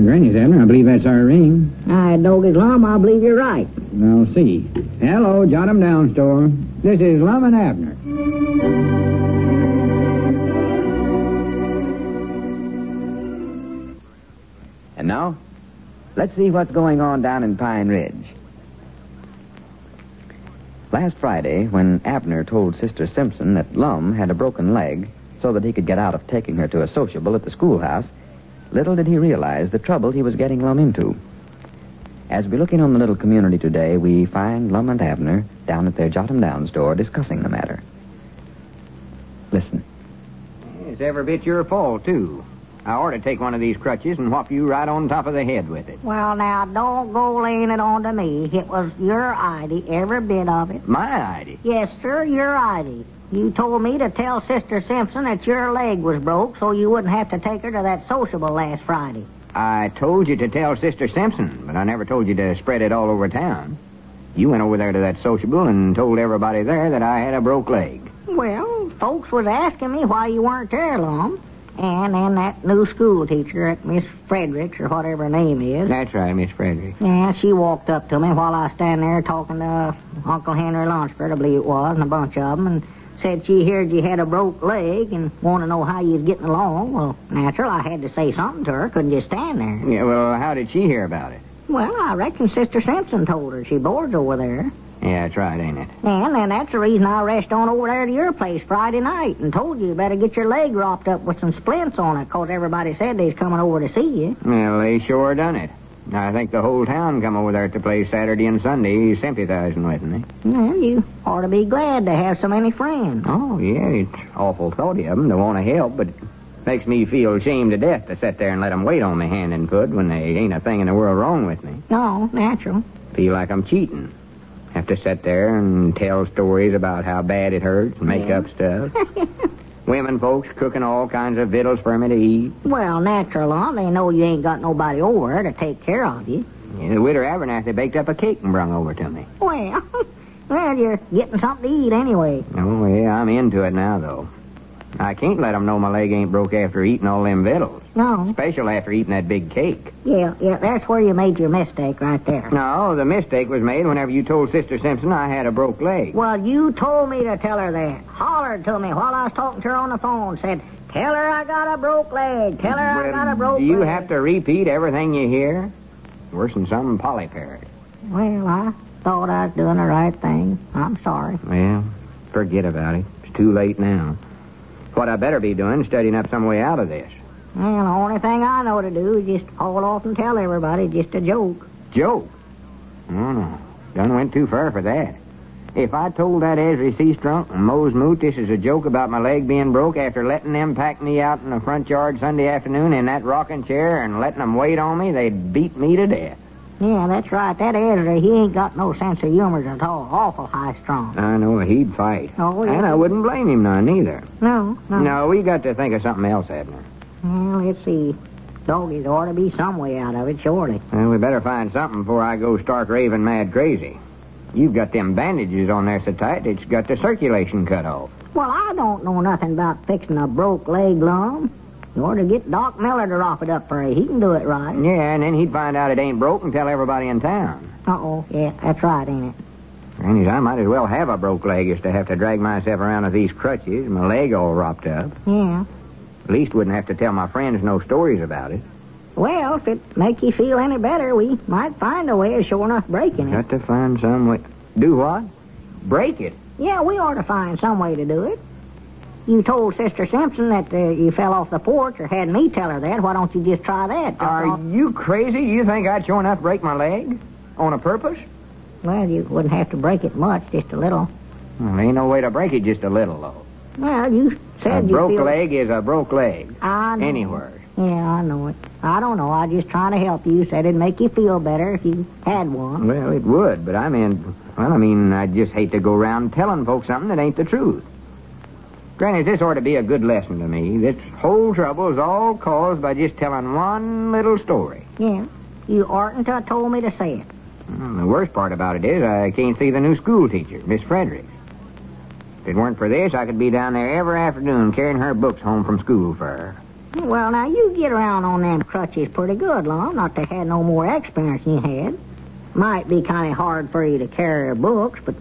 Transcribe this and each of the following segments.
Granny's, Abner, I believe that's our ring. I dog is Lum, I believe you're right. I'll see. Hello, jot'em down store. This is Lum and Abner. And now, let's see what's going on down in Pine Ridge. Last Friday, when Abner told Sister Simpson that Lum had a broken leg so that he could get out of taking her to a sociable at the schoolhouse, little did he realize the trouble he was getting Lum into. As we look in on the little community today, we find Lum and Abner down at their jot'em down store discussing the matter. Listen. It's every bit your fault, too. I ought to take one of these crutches and whop you right on top of the head with it. Well, now, don't go laying it on to me. It was your idea, every bit of it. My idea? Yes, sir, your idea. You told me to tell Sister Simpson that your leg was broke so you wouldn't have to take her to that sociable last Friday. I told you to tell Sister Simpson, but I never told you to spread it all over town. You went over there to that sociable and told everybody there that I had a broke leg. Well, folks was asking me why you weren't there, Lum. And then that new school teacher, Miss Fredericks, or whatever her name is. That's right, Miss Fredericks. Yeah, she walked up to me while I was standing there talking to Uncle Henry Lunsford, I believe it was, and a bunch of them, and said she heard you had a broke leg and wanted to know how you was getting along. Well, natural, I had to say something to her. Couldn't just stand there. Yeah, well, how did she hear about it? Well, I reckon Sister Simpson told her. She boards over there. Yeah, that's right, ain't it? And that's the reason I rushed on over there to your place Friday night and told you better get your leg wrapped up with some splints on it, 'cause everybody said they was coming over to see you. Well, they sure done it. I think the whole town come over there to play Saturday and Sunday sympathizing with me. Well, you ought to be glad to have so many friends. Oh, yeah, it's awful thoughty of them to want to help, but it makes me feel ashamed to death to sit there and let them wait on me hand and foot when there ain't a thing in the world wrong with me. No, natural. Feel like I'm cheating. Have to sit there and tell stories about how bad it hurts and make up stuff. Women folks cooking all kinds of victuals for me to eat. Well, natural, they know you ain't got nobody over there to take care of you. Yeah, the widow Abernathy baked up a cake and brung over to me. Well, you're getting something to eat anyway. Oh, yeah, I'm into it now, though. I can't let them know my leg ain't broke after eating all them victuals. No. Especially after eating that big cake. Yeah, that's where you made your mistake right there. No, the mistake was made whenever you told Sister Simpson I had a broke leg. Well, you told me to tell her that. Hollered to me while I was talking to her on the phone. Said, tell her I got a broke leg. Tell her I got a broke leg. Do you have to repeat everything you hear? Worse than some Polly parrot. Well, I thought I was doing the right thing. I'm sorry. Well, forget about it. It's too late now. What I better be doing is studying up some way out of this. Well, the only thing I know to do is just haul off and tell everybody just a joke. Joke? Oh, no. Done went too far for that. If I told that Ezra Seastrunk and Mose Moot this is a joke about my leg being broke after letting them pack me out in the front yard Sunday afternoon in that rocking chair and letting them wait on me, they'd beat me to death. Yeah, that's right. That Ezra, he ain't got no sense of humor at all. Awful high-strung. I know, he'd fight. Oh, yeah. And I wouldn't blame him none, either. No. No, we got to think of something else, Abner. Well, let's see. Doggies ought to be some way out of it, surely. Well, we better find something before I go stark raving mad crazy. You've got them bandages on there so tight, it's got the circulation cut off. Well, I don't know nothing about fixing a broke leg, Lum. You ought to get Doc Miller to wrap it up for you. He can do it right. Yeah, and then he'd find out it ain't broke and tell everybody in town. Uh-oh, yeah, that's right, ain't it? Granny's, I might as well have a broke leg as to have to drag myself around with these crutches, my leg all wrapped up. Yeah. At least wouldn't have to tell my friends no stories about it. Well, if it make you feel any better, we might find a way of sure enough breaking it. Got to find some way. Do what? Break it? Yeah, we ought to find some way to do it. You told Sister Simpson that you fell off the porch, or had me tell her that. Why don't you just try that? Are you crazy? You think I'd sure enough break my leg? On a purpose? Well, you wouldn't have to break it much, just a little. Well, there ain't no way to break it just a little, though. Well, you said a broke leg is a broke leg. I know. Anywhere. Yeah, I know it. I don't know. I just trying to help you. Said it'd make you feel better if you had one. Well, it would, but I mean, I'd just hate to go around telling folks something that ain't the truth. Granny, this ought to be a good lesson to me. This whole trouble is all caused by just telling one little story. Yeah. You oughtn't to have told me to say it. Well, the worst part about it is I can't see the new school teacher, Miss Fredericks. If it weren't for this, I could be down there every afternoon carrying her books home from school for her. Well, now, you get around on them crutches pretty good, Lum. Not to have no more experience than you had. Might be kind of hard for you to carry her books, but,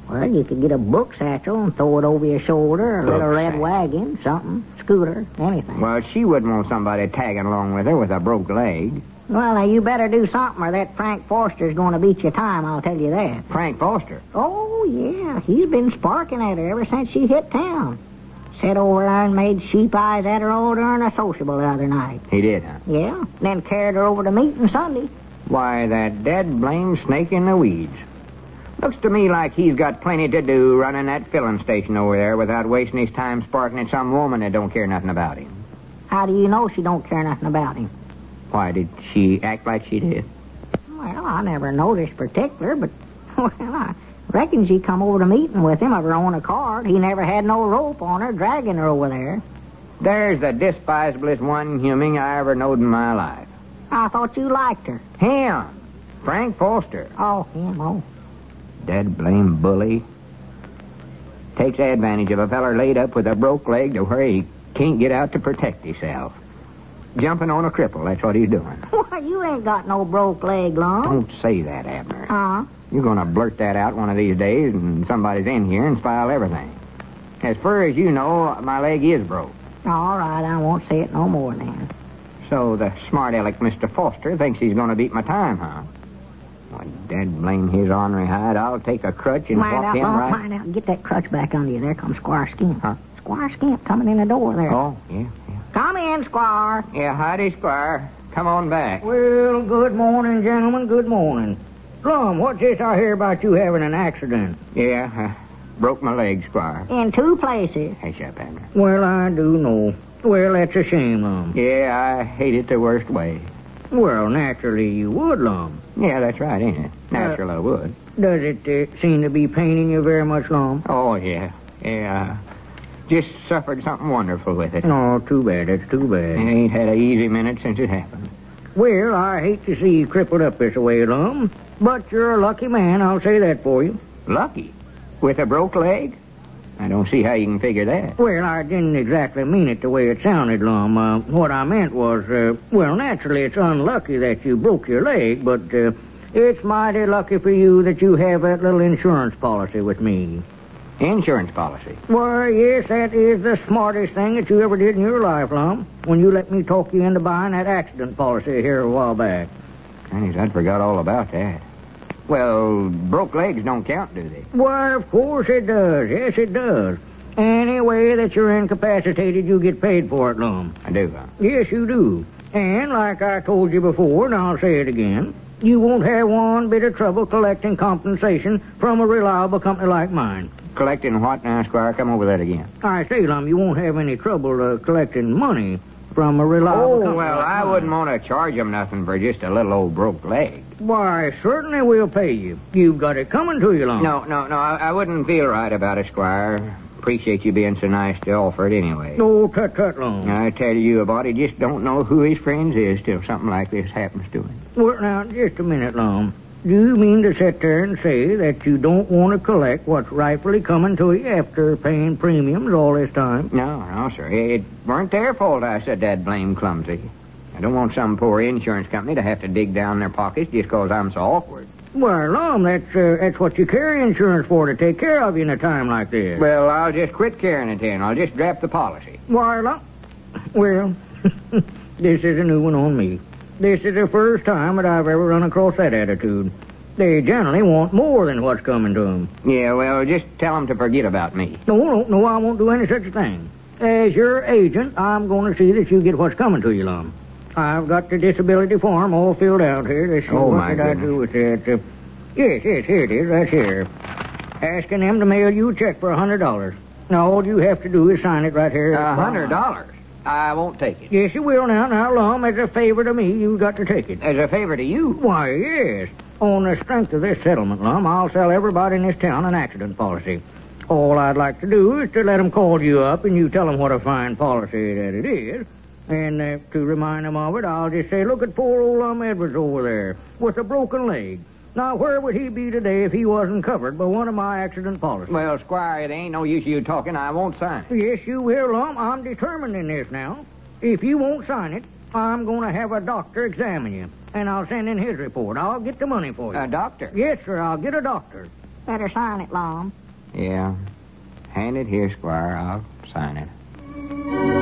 well, you could get a book satchel and throw it over your shoulder, a little red wagon, something, scooter, anything. Well, she wouldn't want somebody tagging along with her with a broke leg. Well, now, you better do something or that Frank Foster's going to beat your time, I'll tell you that. Frank Foster? Oh, yeah. He's been sparking at her ever since she hit town. Sat over there and made sheep eyes at her all during a sociable the other night. He did, huh? Yeah. Then carried her over to meeting Sunday. Why, that dead-blame snake in the weeds. Looks to me like he's got plenty to do running that filling station over there without wasting his time sparking at some woman that don't care nothing about him. How do you know she don't care nothing about him? Why, did she act like she did? Well, I never noticed particular, but, well, I reckon she come over to meeting with him of her own accord. He never had no rope on her, dragging her over there. There's the despisablest one human I ever knowed in my life. I thought you liked her. Him! Frank Foster. Oh, him, oh. Dead-blame bully. Takes advantage of a feller laid up with a broke leg to where he can't get out to protect himself. Jumping on a cripple, that's what he's doing. Why, you ain't got no broke leg, Lum. Don't say that, Abner. Uh-huh. You're going to blurt that out one of these days, and somebody's in here and spoil everything. As far as you know, my leg is broke. All right, I won't say it no more then. So the smart aleck Mr. Foster thinks he's going to beat my time, huh? Well, dad blame his ornery hide. I'll take a crutch and walk him right... Mind out, get that crutch back under you. There comes Squire Skimp. Huh? Squire Skimp coming in the door there. Oh, yeah. Come in, Squire. Yeah, howdy, Squire. Come on back. Well, good morning, gentlemen, good morning. Lum, what's this I hear about you having an accident? Yeah, I broke my leg, Squire. In two places. Hush up, Abner. Well, I do know. Well, that's a shame, Lum. Yeah, I hate it the worst way. Well, naturally you would, Lum. Yeah, that's right, ain't it? Natural I would. Does it seem to be paining you very much, Lum? Oh, yeah. Yeah, just suffered something wonderful with it. Oh, too bad. That's too bad. I ain't had an easy minute since it happened. Well, I hate to see you crippled up this way, Lum. But you're a lucky man, I'll say that for you. Lucky? With a broke leg? I don't see how you can figure that. Well, I didn't exactly mean it the way it sounded, Lum. What I meant was, well, naturally it's unlucky that you broke your leg, but it's mighty lucky for you that you have that little insurance policy with me. Insurance policy? Well, yes, that is the smartest thing that you ever did in your life, Lum, when you let me talk you into buying that accident policy here a while back. Thanks, I forgot all about that. Well, broke legs don't count, do they? Why, of course it does. Yes, it does. Any way that you're incapacitated, you get paid for it, Lum. I do, huh? Yes, you do. And like I told you before, and I'll say it again, you won't have one bit of trouble collecting compensation from a reliable company like mine. Collecting what now, Squire? Come over that again. I say, Lum, you won't have any trouble collecting money from a reliable company. Oh, well, like I mine. wouldn't want to charge them nothing for just a little old broke leg. Why, certainly we'll pay you. You've got it coming to you, Lum. No, I wouldn't feel right about it, Squire. Appreciate you being so nice to offer it anyway. Oh, tut, Lum. I tell you, a body just don't know who his friends is till something like this happens to him. Well, now, just a minute, Lum. Do you mean to sit there and say that you don't want to collect what's rightfully coming to you after paying premiums all this time? No, sir. It weren't their fault I said that blame clumsy. I don't want some poor insurance company to have to dig down their pockets just 'cause I'm so awkward. Well, Lum, that's what you carry insurance for, to take care of you in a time like this. Well, I'll just quit carrying it then. I'll just drop the policy. Why, Lum? Well, this is a new one on me. This is the first time that I've ever run across that attitude. They generally want more than what's coming to them. Yeah, well, just tell them to forget about me. No, I won't do any such a thing. As your agent, I'm going to see that you get what's coming to you, Lum. I've got the disability form all filled out here. Let's see, what did I do with that? Yes, here it is, right here. Asking them to mail you a check for $100. Now, all you have to do is sign it right here. $100? I won't take it. Yes, you will now. Now, Lum, as a favor to me, you've got to take it. As a favor to you? Why, yes. On the strength of this settlement, Lum, I'll sell everybody in this town an accident policy. All I'd like to do is to let them call you up and you tell them what a fine policy that it is. And to remind them of it, I'll just say, look at poor old Lum Edwards over there with a broken leg. Now, where would he be today if he wasn't covered by one of my accident policies? Well, Squire, it ain't no use you talking. I won't sign it. Yes, you will, Lum. I'm determined in this now. If you won't sign it, I'm going to have a doctor examine you, and I'll send in his report. I'll get the money for you. A doctor? Yes, sir, I'll get a doctor. Better sign it, Lum. Yeah. Hand it here, Squire. I'll sign it.